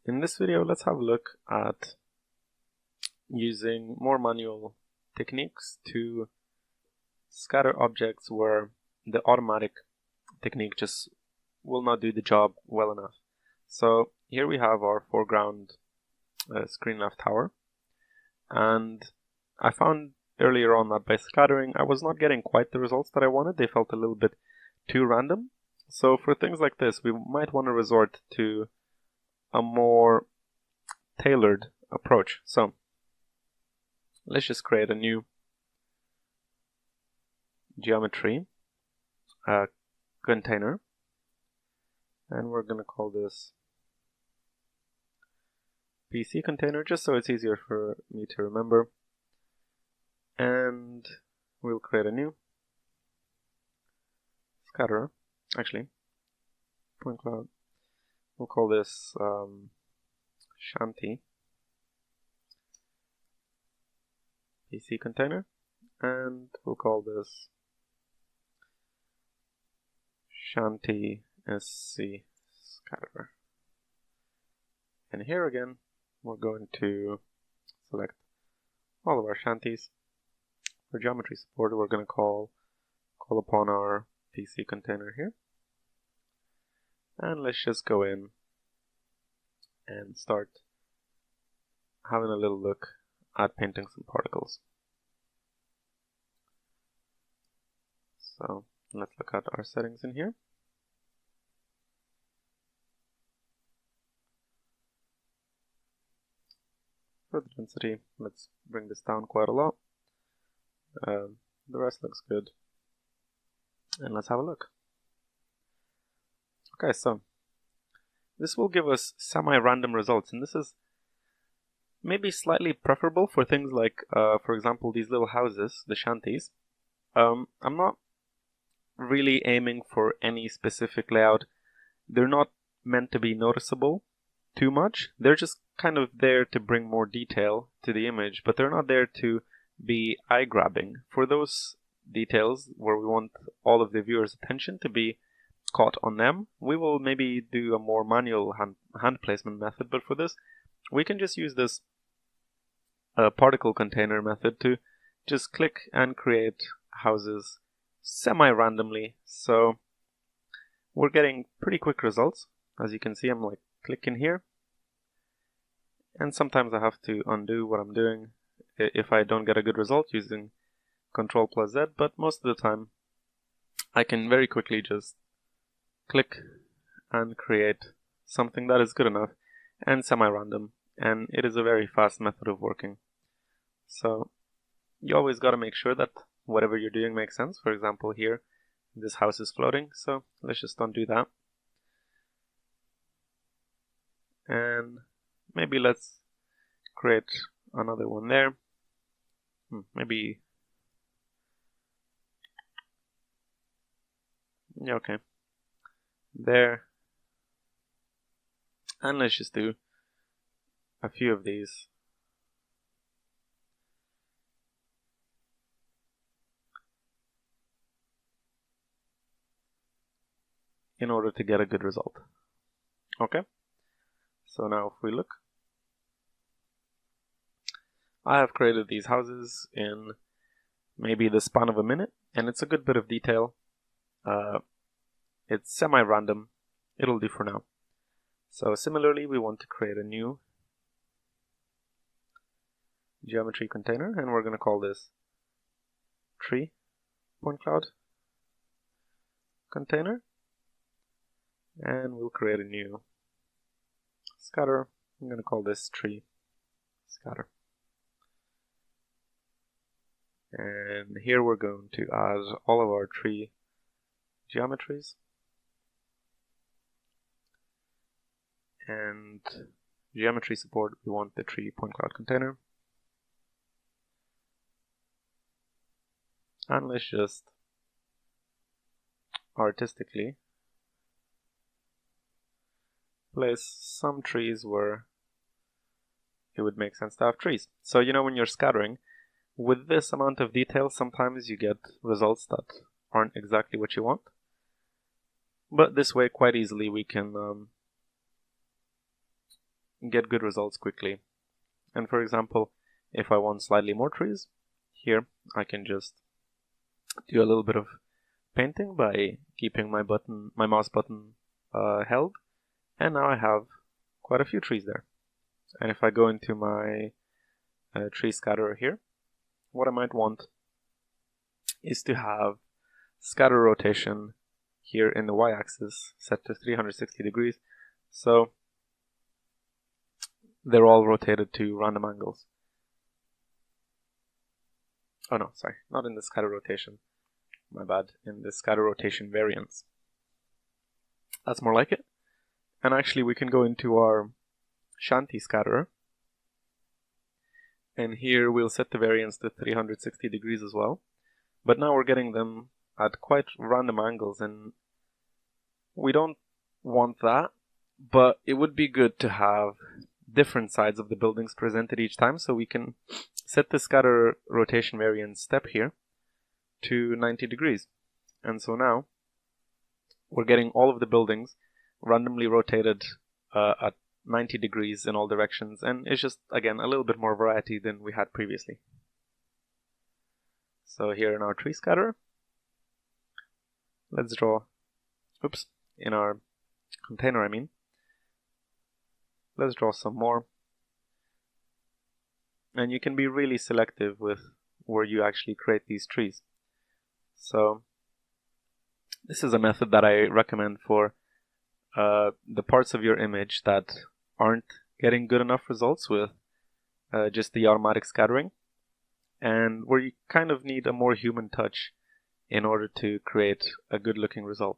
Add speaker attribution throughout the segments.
Speaker 1: In this video, let's have a look at using more manual techniques to scatter objects where the automatic technique just will not do the job well enough. So here we have our foreground screen left tower, and I found earlier on that by scattering I was not getting quite the results that I wanted. They felt a little bit too random. So for things like this, we might want to resort to a more tailored approach. So let's just create a new geometry container, and we're going to call this PC container, just so it's easier for me to remember. And we'll create a new scatterer, actually point cloud. We'll call this Shanty PC container, and we'll call this Shanty SC scatterer. And here again, we're going to select all of our shanties. For geometry support, we're going to call upon our PC container here. And let's just go in and start having a little look at painting some particles. So let's look at our settings in here. For the density, let's bring this down quite a lot. The rest looks good. And let's have a look. Okay, so this will give us semi-random results, and this is maybe slightly preferable for things like, for example, these little houses, the shanties. I'm not really aiming for any specific layout. They're not meant to be noticeable too much. They're just kind of there to bring more detail to the image, but they're not there to be eye-grabbing. For those details where we want all of the viewer's attention to be caught on them, we will maybe do a more manual hand placement method, but for this we can just use this particle container method to just click and create houses semi-randomly. So we're getting pretty quick results. As you can see, I'm like clicking here, and sometimes I have to undo what I'm doing if I don't get a good result using Ctrl+Z, but most of the time I can very quickly just click and create something that is good enough and semi-random, and it is a very fast method of working. So you always got to make sure that whatever you're doing makes sense. For example, here this house is floating, so let's just undo that, and maybe let's create another one there. Maybe, yeah, okay, there, and let's just do a few of these. In order to get a good result. Okay, so now if we look, I have created these houses in maybe the span of a minute, and it's a good bit of detail. It's semi-random. It'll do for now. So similarly, we want to create a new geometry container, and we're going to call this tree point cloud container, and we'll create a new scatter. I'm going to call this tree scatter. And here we're going to add all of our tree geometries. And geometry support, we want the tree point cloud container. And let's just artistically place some trees where it would make sense to have trees. So you know, when you're scattering, with this amount of detail, sometimes you get results that aren't exactly what you want. But this way, quite easily, we can get good results quickly. And for example, if I want slightly more trees, here I can just do a little bit of painting by keeping my mouse button held, and now I have quite a few trees there. And if I go into my tree scatterer here, what I might want is to have scatter rotation here in the y-axis set to 360 degrees, so they're all rotated to random angles. Oh no, sorry, not in the scatter rotation, my bad, in the scatter rotation variance. That's more like it. And actually we can go into our shanty scatterer, and here we'll set the variance to 360 degrees as well. But now we're getting them at quite random angles, and we don't want that, but it would be good to have different sides of the buildings presented each time, so we can set the scatter rotation variance step here to 90 degrees. And so now we're getting all of the buildings randomly rotated at 90 degrees in all directions, and it's just, again, a little bit more variety than we had previously. So here in our tree scatter, let's draw, in our container let's draw some more. And you can be really selective with where you actually create these trees. So this is a method that I recommend for the parts of your image that aren't getting good enough results with just the automatic scattering, and where you kind of need a more human touch in order to create a good looking result.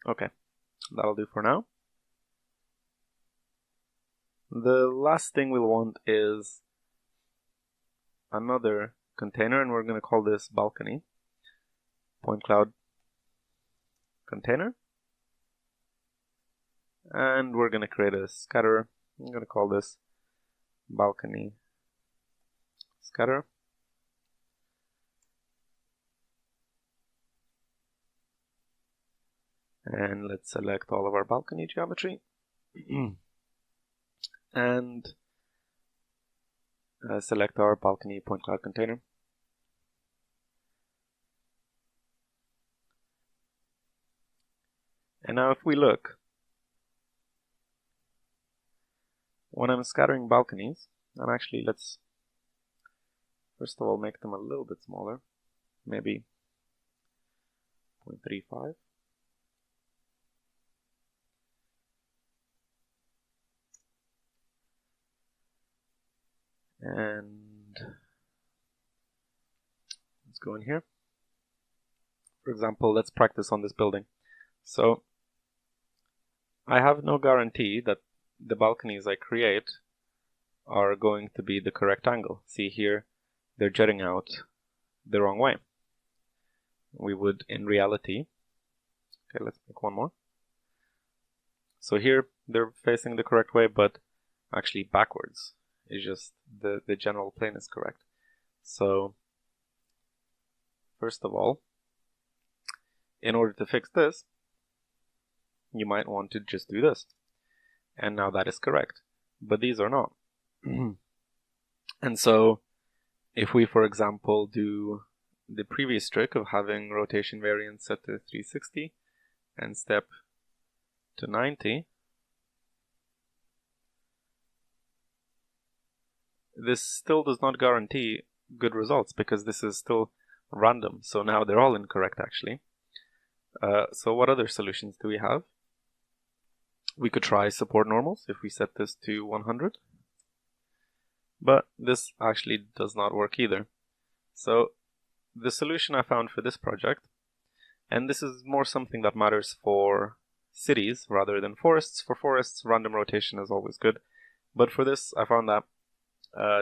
Speaker 1: Okay, that'll do for now. The last thing we'll want is another container, and we're going to call this balcony point cloud container. And we're going to create a scatterer. I'm going to call this balcony scatter. And let's select all of our balcony geometry. And select our balcony point cloud container. And now if we look, when I'm scattering balconies, and actually let's first of all make them a little bit smaller, maybe 0.35. And let's go in here. For example, let's practice on this building. So I have no guarantee that the balconies I create are going to be the correct angle. See here, they're jutting out the wrong way. We would, in reality, okay, let's make one more. So here they're facing the correct way, but actually backwards. It's just the general plane is correct. So first of all, in order to fix this, you might want to just do this. And now that is correct, but these are not. And so if we, for example, do the previous trick of having rotation variance set to 360 and step to 90, this still does not guarantee good results because this is still random. So now they're all incorrect actually. So what other solutions do we have? We could try support normals if we set this to 100. But this actually does not work either. So the solution I found for this project, and this is more something that matters for cities rather than forests. For forests, random rotation is always good. But for this, I found that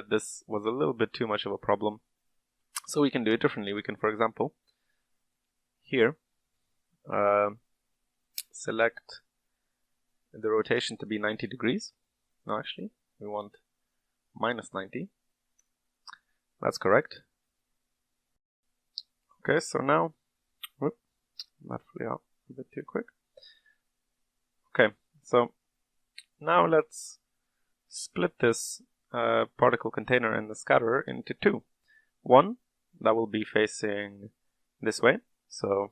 Speaker 1: this was a little bit too much of a problem. So we can do it differently. We can, for example, here, select the rotation to be 90 degrees. No, actually, we want minus 90. That's correct. Okay, so now, that flew out a bit too quick. Okay, so Now let's split this particle container and the scatterer into two. One that will be facing this way, so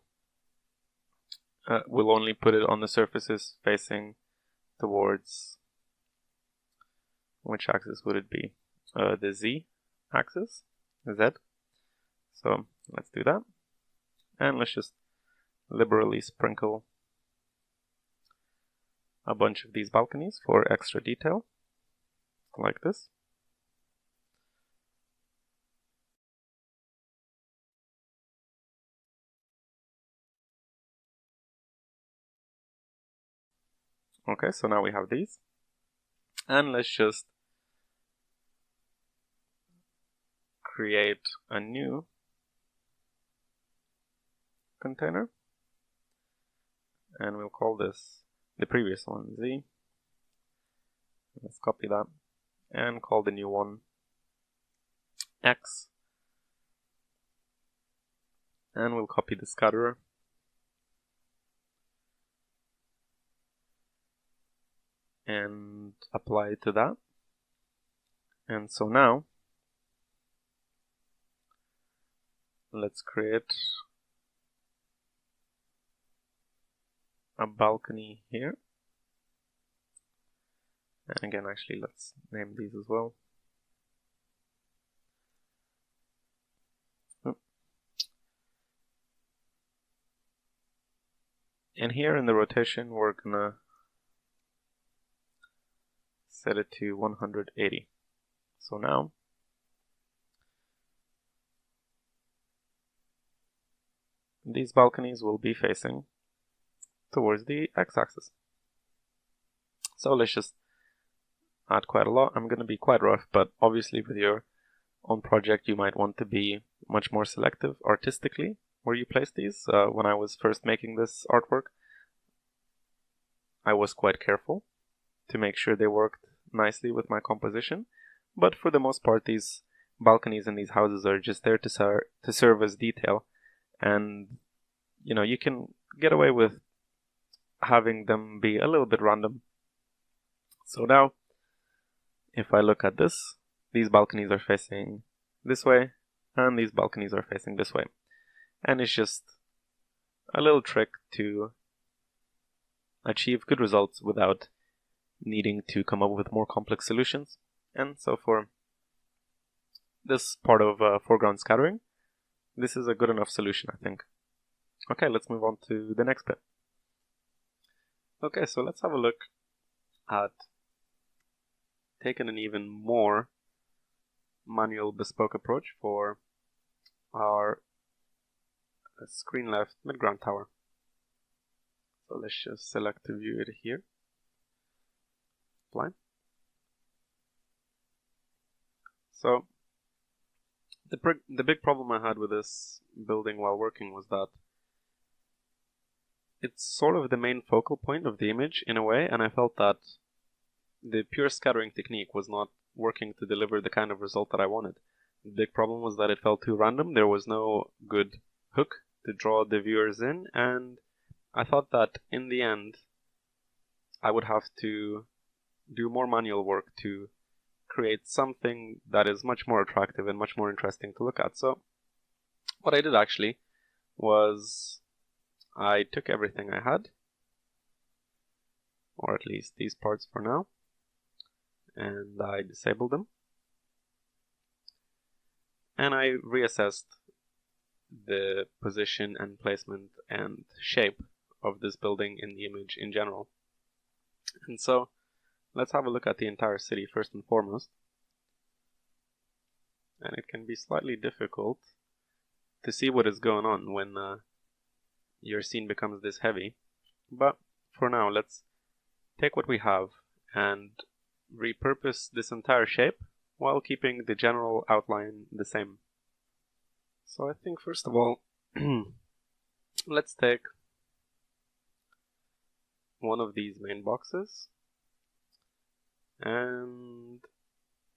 Speaker 1: we'll only put it on the surfaces facing towards, which axis would it be? The Z axis, Z. So let's do that. And let's just liberally sprinkle a bunch of these balconies for extra detail, like this. Okay, so now we have these. And let's just create a new container. And we'll call this the previous one Z. Let's copy that. And call the new one X. And we'll copy the scatterer. And apply it to that. And so now, let's create a balcony here. And again, actually, let's name these as well. And here in the rotation, we're gonna set it to 180. So now, these balconies will be facing towards the x-axis. So let's just add quite a lot. I'm going to be quite rough, but obviously with your own project you might want to be much more selective artistically where you place these. When I was first making this artwork, I was quite careful to make sure they worked nicely with my composition, but for the most part these balconies in these houses are just there to serve as detail, and you know, you can get away with having them be a little bit random. So now, if I look at this, these balconies are facing this way, and these balconies are facing this way. And it's just a little trick to achieve good results without needing to come up with more complex solutions. And so for this part of foreground scattering, this is a good enough solution, I think. Okay, let's move on to the next bit. Okay, so let's have a look at taking an even more manual bespoke approach for our screen left midground tower. So let's just select to view it here. Apply. So the big problem I had with this building while working was that it's sort of the main focal point of the image in a way, and I felt that the pure scattering technique was not working to deliver the kind of result that I wanted. The big problem was that it felt too random. There was no good hook to draw the viewers in, and I thought that in the end I would have to do more manual work to create something that is much more attractive and much more interesting to look at. So what I did actually was I took everything I had, or at least these parts for now, and I disabled them, and I reassessed the position and placement and shape of this building in the image in general. And so let's have a look at the entire city first and foremost. And it can be slightly difficult to see what is going on when your scene becomes this heavy, but for now let's take what we have and repurpose this entire shape while keeping the general outline the same. So I think first of all let's take one of these main boxes and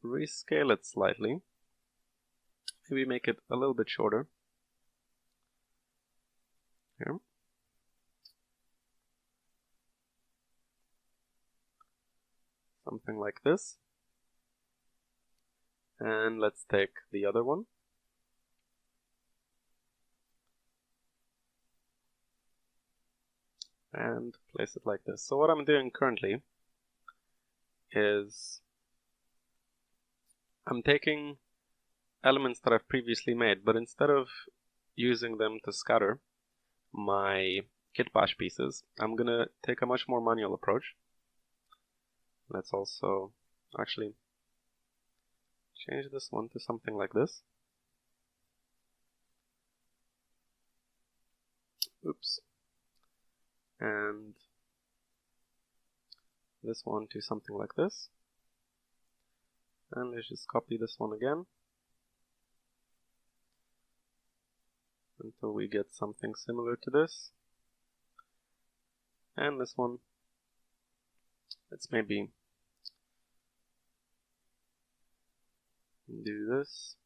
Speaker 1: rescale it slightly. Maybe make it a little bit shorter. Here. something like this. And let's take the other one. And place it like this. So what I'm doing currently is I'm taking elements that I've previously made, but instead of using them to scatter my kit bash pieces, I'm gonna take a much more manual approach. Let's also actually change this one to something like this. Oops. And this one to something like this. And let's just copy this one again until we get something similar to this. And this one, let's maybe do this.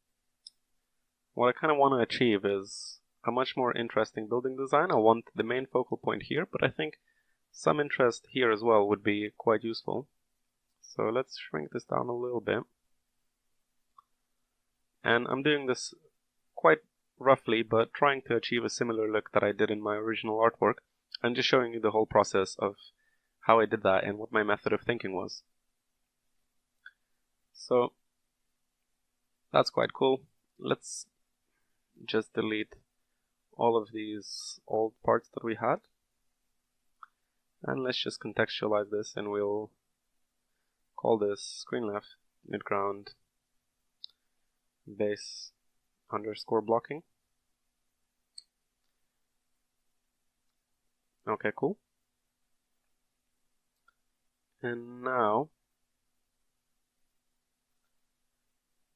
Speaker 1: What I kind of want to achieve is a much more interesting building design. I want the main focal point here, but I think some interest here as well would be quite useful. So let's shrink this down a little bit. And I'm doing this quite roughly, but trying to achieve a similar look that I did in my original artwork, and just showing you the whole process of how I did that and what my method of thinking was. So that's quite cool. Let's just delete all of these old parts that we had. And let's just contextualize this, and we'll call this screen left midground base underscore blocking. Okay, cool. And now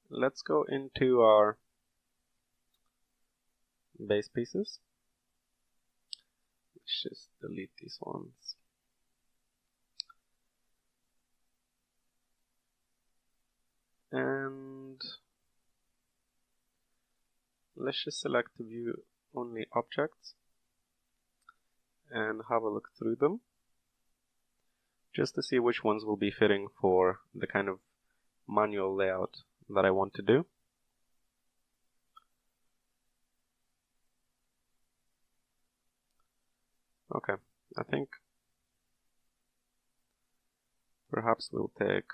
Speaker 1: let's go into our base pieces. Let's just delete these ones. And let's just select view only objects and have a look through them, just to see which ones will be fitting for the kind of manual layout that I want to do. Okay, I think perhaps we'll take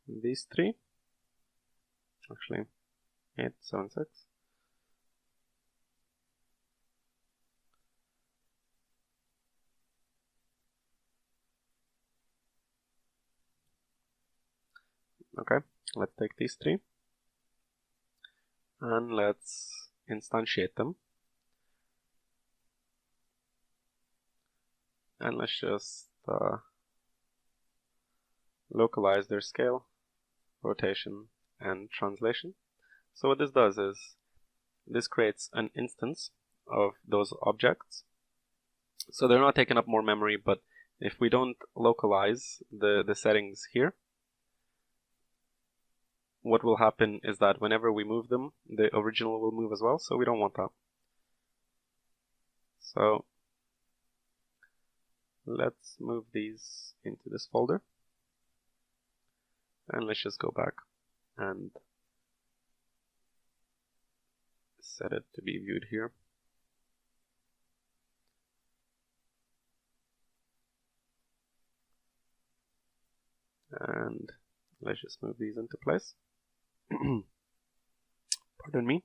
Speaker 1: these three, actually 8, 7, 6. Okay, let's take these three and let's instantiate them. And let's just localize their scale, rotation, and translation. So what this does is this creates an instance of those objects. So they're not taking up more memory, but if we don't localize the settings here, what will happen is that whenever we move them, the original will move as well, so we don't want that. So let's move these into this folder, and let's just go back and set it to be viewed here. And let's just move these into place. Pardon me.